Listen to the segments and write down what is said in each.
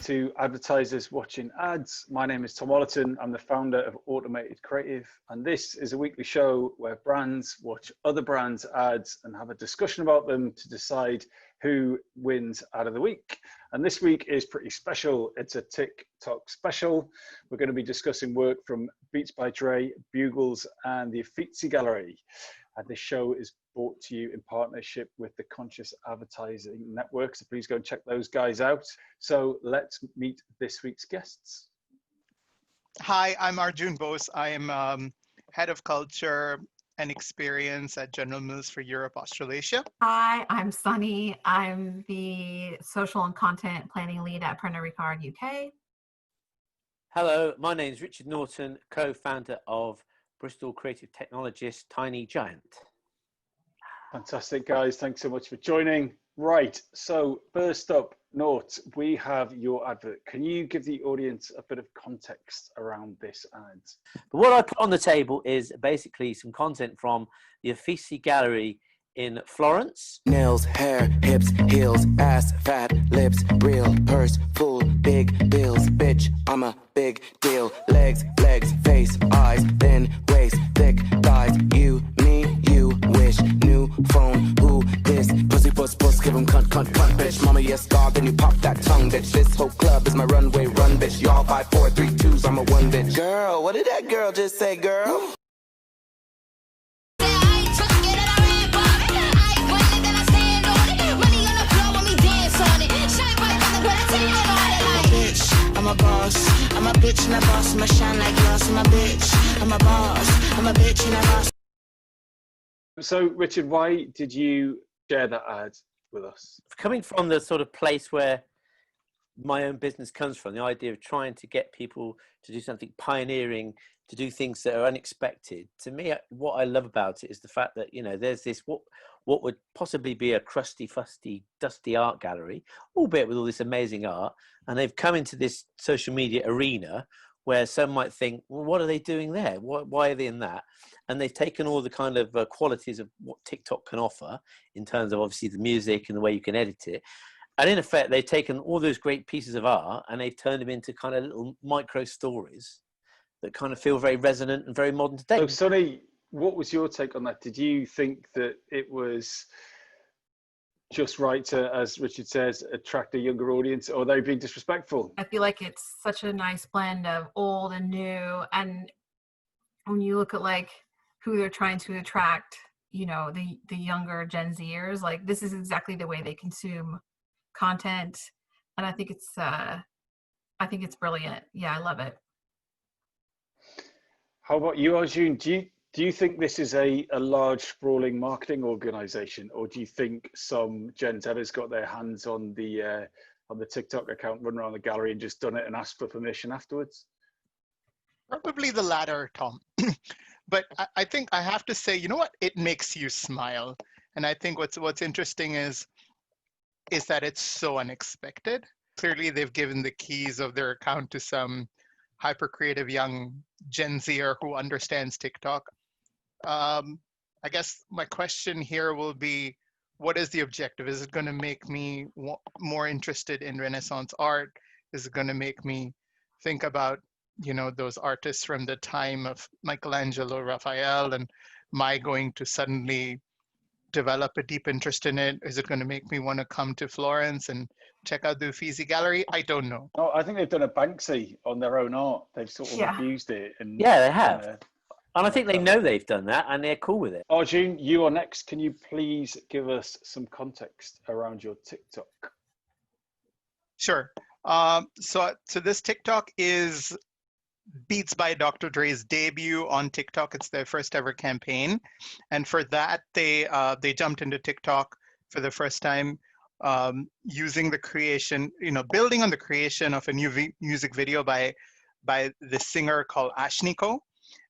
to Advertisers Watching Ads. My name is Tom Ollerton. I'm the founder of Automated Creative, and this is a weekly show where brands watch other brands' ads and have a discussion about them to decide who wins Ad of the Week. And this week is pretty special. It's a TikTok special. We're going to be discussing work from Beats by Dre, Bugles, and the Uffizi Gallery. And this show is brought to you in partnership with the Conscious Advertising Network. So please go and check those guys out. So let's meet this week's guests. Hi, I'm Arjun Bose. I am Head of Culture and Experience at General Mills for Europe, Australasia. Hi, I'm Sunny. I'm the Social and Content Planning Lead at Pernod Ricard UK. Hello, my name is Richard Norton, co-founder of Bristol creative technologist Tiny Giant. Fantastic, guys. Thanks so much for joining. Right, so first up, Nort, we have your advert. Can you give the audience a bit of context around this ad? But what I put on the table is basically some content from the Uffizi Gallery in Florence. Nails, hair, hips, heels, ass, fat, lips, real, purse, full, big bills, bitch, I'm a big deal. Legs, face, eyes, thin waist, thick thighs, you, me, you, wish, new phone, who, this, pussy, puss, give him cunt, bitch, mama, yes, God, then you pop that tongue, bitch, this whole club is my runway, run, bitch, y'all 5, 4, 3, 2s, I'm a one, bitch. Girl, what did that girl just say, girl? I'm a boss, I'm a bitch and a boss, I'ma shine like glass, I'm a bitch, I'm a boss, I'm a bitch and a boss. So Richard, why did you share that ad with us? Coming from the sort of place where my own business comes from, the idea of trying to get people to do something pioneering, to do things that are unexpected. To me, what I love about it is the fact that, you know, there's this, what would possibly be a crusty, fusty, dusty art gallery, albeit with all this amazing art. And they've come into this social media arena where some might think, well, what are they doing there? Why are they in that? And they've taken all the kind of qualities of what TikTok can offer in terms of obviously the music and the way you can edit it. And in effect, they've taken all those great pieces of art and they've turned them into kind of little micro stories that kind of feel very resonant and very modern today. So Sonny, what was your take on that? Did you think that it was just right to, as Richard says, attract a younger audience, or are they being disrespectful? I feel like it's such a nice blend of old and new. And when you look at like who they're trying to attract, you know, the younger Gen Zers, like this is exactly the way they consume content. And I think it's brilliant. Yeah, I love it. How about you, Arjun? Do you think this is a large, sprawling marketing organization, or do you think some Gen Zers got their hands on the TikTok account, run around the gallery and just done it and asked for permission afterwards? Probably the latter, Tom. But I think I have to say, you know what? It makes you smile. And I think what's interesting is that it's so unexpected. Clearly, they've given the keys of their account to some hyper creative young Gen Zer who understands TikTok. I guess my question here will be, what is the objective? Is it going to make me more interested in Renaissance art? Is it going to make me think about, you know, those artists from the time of Michelangelo, Raphael, and am I going to suddenly develop a deep interest in it? Is it going to make me want to come to Florence and check out the Uffizi Gallery? I don't know. Oh, I think they've done a Banksy on their own art. They've sort of abused it. And yeah, they have. And I think they know they've done that and they're cool with it. Arjun, you are next. Can you please give us some context around your TikTok? Sure. So this TikTok is Beats by Dr. Dre's debut on TikTok. It's their first ever campaign. And for that, they jumped into TikTok for the first time, using the creation, you know, building on the creation of a new music video by the singer called Ashniko.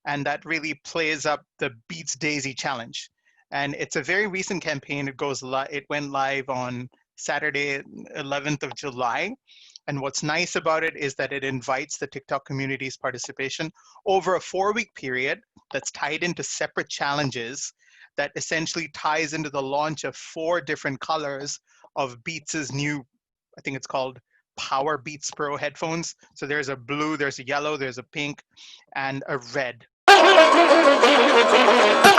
And that really plays up the Beats Daisy challenge. And it's a very recent campaign. It went live on Saturday, 11th of July. And what's nice about it is that it invites the TikTok community's participation over a 4-week period that's tied into separate challenges that essentially ties into the launch of 4 different colors of Beats's new, I think it's called Power Beats Pro headphones. So there's a blue, there's a yellow, there's a pink, and a red.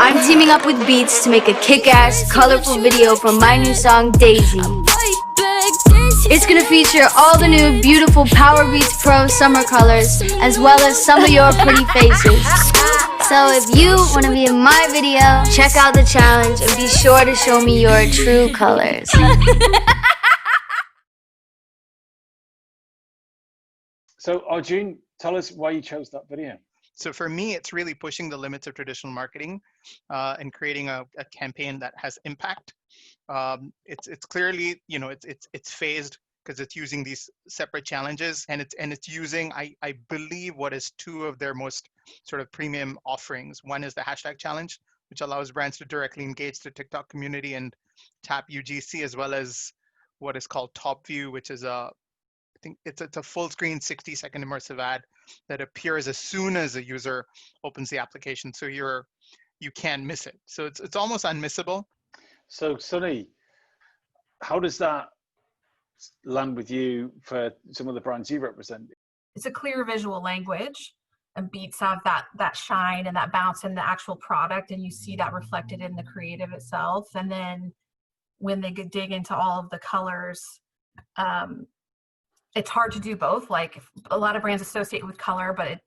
I'm teaming up with Beats to make a kick-ass, colorful video for my new song, Daisy. It's gonna feature all the new beautiful Power Beats Pro summer colors, as well as some of your pretty faces. So if you wanna be in my video, check out the challenge and be sure to show me your true colors. So Arjun, tell us why you chose that video. So for me, it's really pushing the limits of traditional marketing and creating a campaign that has impact. It's clearly, you know, it's phased because it's using these separate challenges, and it's using, I believe, what is two of their most sort of premium offerings. One is the hashtag challenge, which allows brands to directly engage the TikTok community and tap UGC, as well as what is called Top View, which is I think it's a full screen 60-second immersive ad that appears as soon as a user opens the application, so you can't miss it. So it's almost unmissable. So Sunny, how does that land with you for some of the brands you represent? It's a clear visual language, and Beats have that shine and that bounce in the actual product, and you see that reflected in the creative itself. And then when they dig into all of the colors, it's hard to do both. Like a lot of brands associate with color, but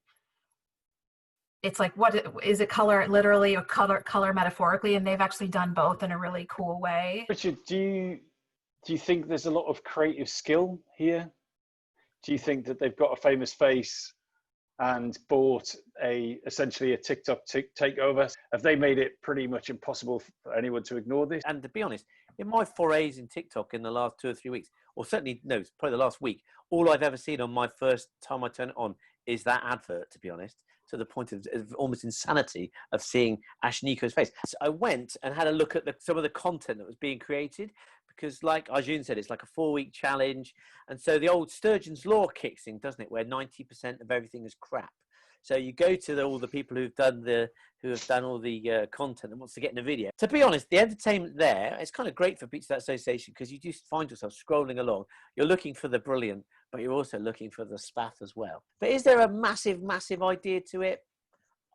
it's like, what is it, color literally or color metaphorically? And they've actually done both in a really cool way. Richard, do you think there's a lot of creative skill here? Do you think that they've got a famous face and bought essentially a TikTok takeover? Have they made it pretty much impossible for anyone to ignore this? And to be honest, in my forays in TikTok in the last 2 or 3 weeks, or certainly, no, it's probably the last week, all I've ever seen on my first time I turn it on is that advert, to be honest, to the point of almost insanity of seeing Ashniko's face. So I went and had a look at some of the content that was being created, because like Arjun said, it's like a 4-week challenge. And so the old Sturgeon's Law kicks in, doesn't it, where 90% of everything is crap. So you go to all the people who have done all the content and wants to get in a video. To be honest, the entertainment there, it's kind of great for Beats That Association, because you just find yourself scrolling along. You're looking for the brilliant, but you're also looking for the spaff as well. But is there a massive, massive idea to it?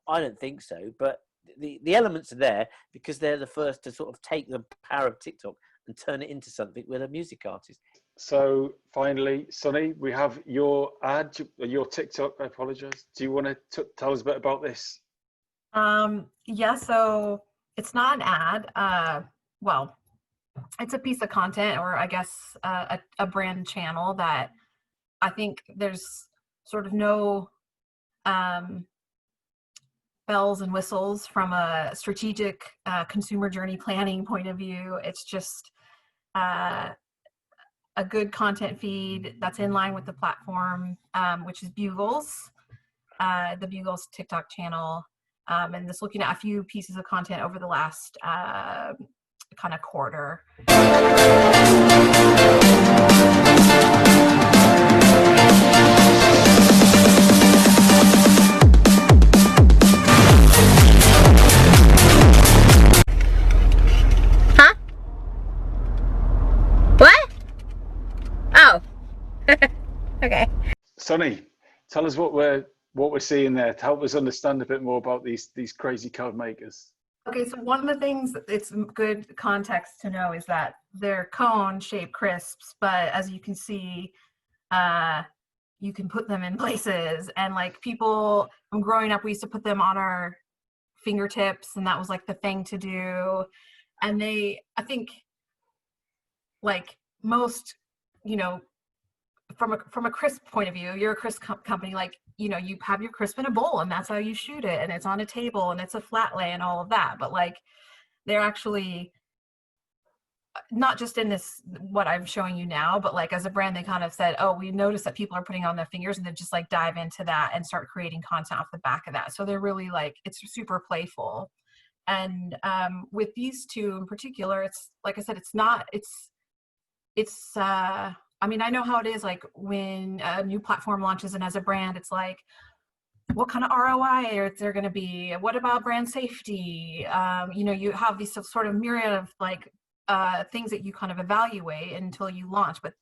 I don't think so. But the elements are there because they're the first to sort of take the power of TikTok and turn it into something with a music artist. So finally, Sunny, we have your ad, your TikTok. I apologize. Do you want to tell us a bit about this? Yeah, so it's not an ad. Well, it's a piece of content, or I guess a brand channel that I think there's sort of no bells and whistles from a strategic consumer journey planning point of view. It's just a good content feed that's in line with the platform, which is Bugles, the Bugles TikTok channel. And just looking at a few pieces of content over the last kind of quarter. Huh? What? Oh. Okay. Sunny, tell us what we're seeing there to help us understand a bit more about these crazy card makers. Okay, so one of the things it's good context to know is that they're cone-shaped crisps, but as you can see, you can put them in places. And like people from growing up, we used to put them on our fingertips, and that was like the thing to do. And I think, like most, you know, from a crisp point of view, you're a crisp company, like, you know, you have your crisp in a bowl and that's how you shoot it, and it's on a table and it's a flat lay and all of that. But like, they're actually not just in this, what I'm showing you now, but like as a brand, they kind of said, oh, we noticed that people are putting on their fingers, and then just like dive into that and start creating content off the back of that. So they're really like, it's super playful. And with these two in particular, it's like I said, I mean, I know how it is, like when a new platform launches, and as a brand, it's like, what kind of ROI is there going to be? What about brand safety? You know, you have these sort of myriad of like things that you kind of evaluate until you launch. But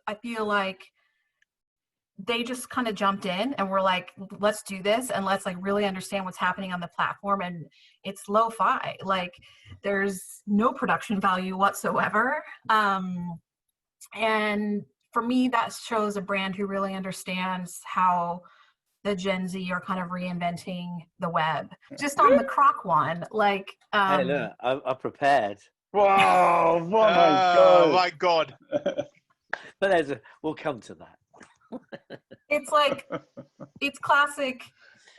I feel like they just kind of jumped in and were like, let's do this and let's like really understand what's happening on the platform. And it's lo-fi, like there's no production value whatsoever. And for me, that shows a brand who really understands how the Gen Z are kind of reinventing the web. Just on the Croc one, like hey, look, I'm prepared. Wow! Oh my god! Oh my god! But we'll come to that. It's like, it's classic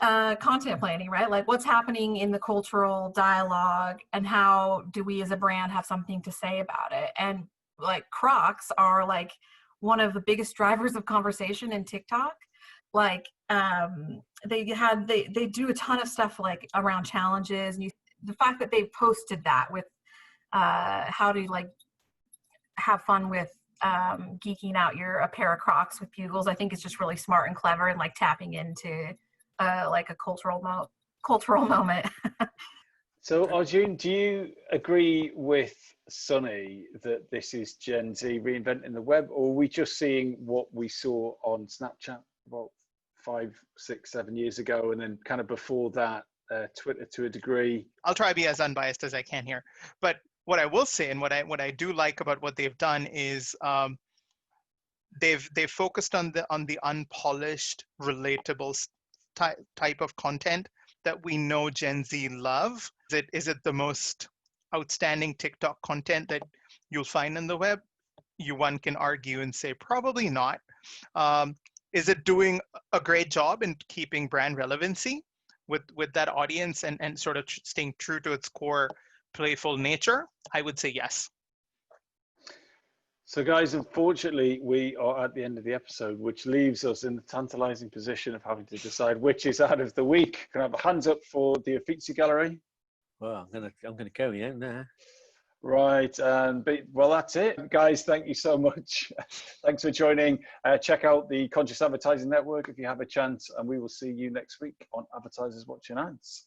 content planning, right? Like what's happening in the cultural dialogue and how do we as a brand have something to say about it? And like Crocs are like one of the biggest drivers of conversation in TikTok. Like they do a ton of stuff like around challenges, and the fact that they posted that with how to like have fun with geeking out a pair of Crocs with Bugles, I think is just really smart and clever, and like tapping into like a cultural moment. So Arjun, do you agree with Sunny that this is Gen Z reinventing the web, or are we just seeing what we saw on Snapchat about 5, 6, 7 years ago, and then kind of before that Twitter to a degree? I'll try to be as unbiased as I can here, but what I will say and what I do like about what they've done is they've focused on the unpolished, relatable type of content that we know Gen Z love. Is it the most outstanding TikTok content that you'll find on the web? One can argue and say probably not. Is it doing a great job in keeping brand relevancy with that audience and sort of staying true to its core playful nature? I would say yes. So guys, unfortunately, we are at the end of the episode, which leaves us in the tantalizing position of having to decide which is ad of the week. Can I have a hands up for the Uffizi Gallery? Well, I'm gonna go, now. Right, well, that's it. Guys, thank you so much. Thanks for joining. Check out the Conscious Advertising Network if you have a chance, and we will see you next week on Advertisers Watching Ads.